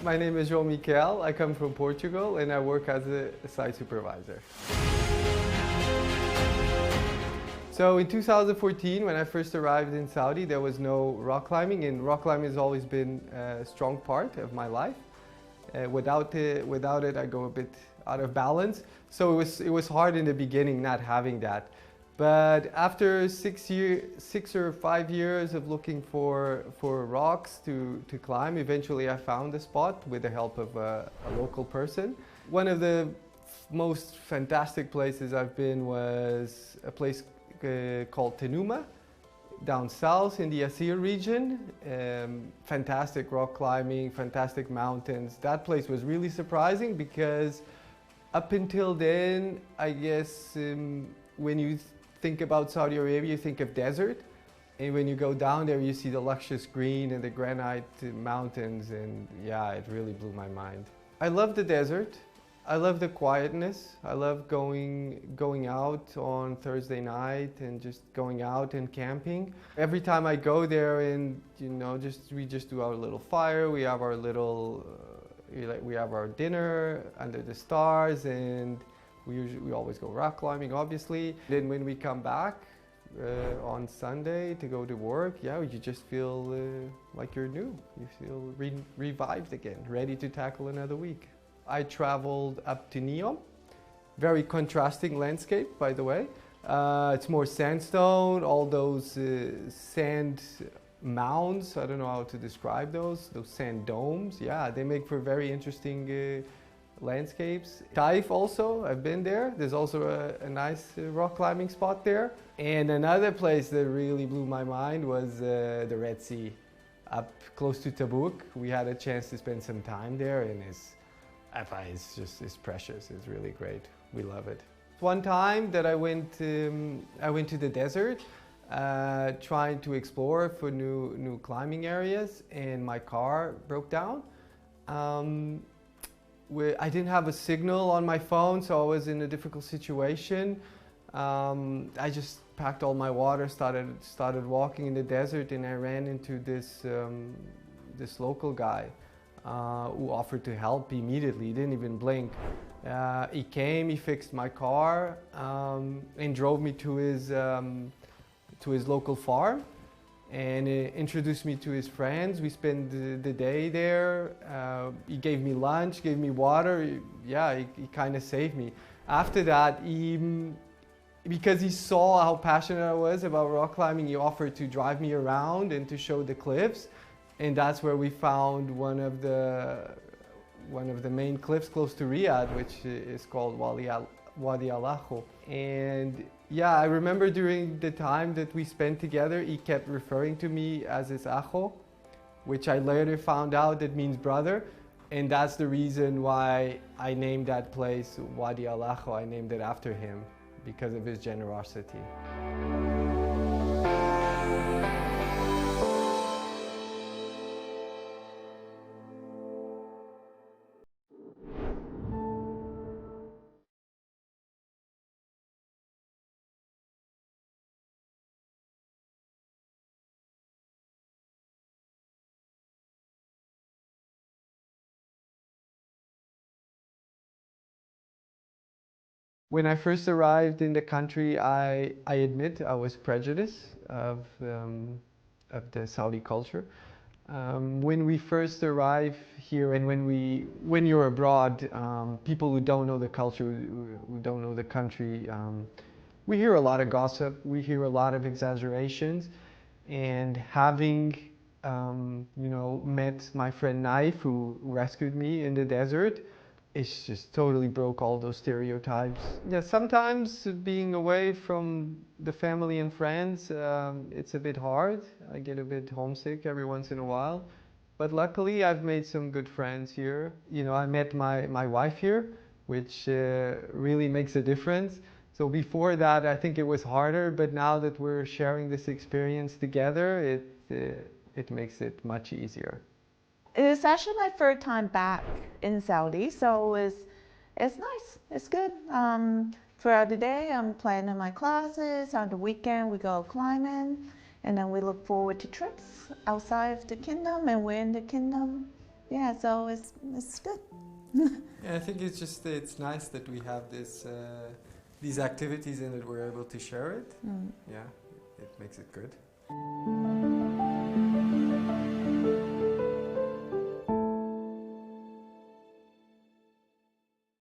My name is João Miquel. I come from Portugal and I work as a site supervisor. So in 2014, when I first arrived in Saudi, there was no rock climbing, and rock climbing has always been a strong part of my life. Without it, I go a bit out of balance. So it was hard in the beginning not having that. But after 6 or 5 years of looking for rocks to climb, eventually I found a spot with the help of a local person. One of the most fantastic places I've been was a place called Tanomah, down south in the Asir region. Fantastic rock climbing, fantastic mountains. That place was really surprising because up until then, I guess when you think about Saudi Arabia, you think of desert. And when you go down there, you see the luscious green and the granite mountains, and yeah, it really blew my mind. I love the desert. I love the quietness. I love going out on Thursday night and just going out and camping. Every time I go there, and we just do our little fire. We have our little, we have our dinner under the stars, and we always go rock climbing, obviously. Then when we come back on Sunday to go to work, yeah, you just feel like you're new. You feel revived again, ready to tackle another week. I traveled up to NEOM. Very contrasting landscape, by the way. It's more sandstone, all those sand mounds. I don't know how to describe those sand domes. Yeah, they make for very interesting landscapes. Taif also, I've been there. There's also a nice rock climbing spot there. And another place that really blew my mind was the Red Sea, up close to Tabuk. We had a chance to spend some time there, and it's precious. It's really great. We love it. One time that I went to the desert, trying to explore for new climbing areas, and my car broke down. I didn't have a signal on my phone, so I was in a difficult situation. I just packed all my water, started walking in the desert, and I ran into this local guy who offered to help immediately. He didn't even blink. He came, he fixed my car, and drove me to his local farm, and introduced me to his friends. We spent the day there. He gave me lunch, gave me water. Yeah, he kind of saved me. After that, because he saw how passionate I was about rock climbing, he offered to drive me around and to show the cliffs. And that's where we found one of the main cliffs close to Riyadh, which is called Wadi Al-Akho. And yeah, I remember during the time that we spent together, he kept referring to me as his Akho, which I later found out that means brother. And that's the reason why I named that place Wadi Al-Akho. I named it after him because of his generosity. When I first arrived in the country, I admit I was prejudiced of the Saudi culture. When we first arrive here, and when you're abroad, people who don't know the culture, who don't know the country, we hear a lot of gossip, we hear a lot of exaggerations, and having met my friend Naif, who rescued me in the desert, it's just totally broke all those stereotypes. Yeah, sometimes being away from the family and friends, it's a bit hard. I get a bit homesick every once in a while. But luckily, I've made some good friends here. I met my wife here, which really makes a difference. So before that, I think it was harder, but now that we're sharing this experience together, it makes it much easier. It's actually my third time back in Saudi, so it's nice. It's good. Throughout the day, I'm planning my classes. On the weekend, we go climbing, and then we look forward to trips outside of the kingdom, and we're in the kingdom, yeah, so it's good. Yeah, I think it's nice that we have these activities and that we're able to share it. Yeah, it makes it good.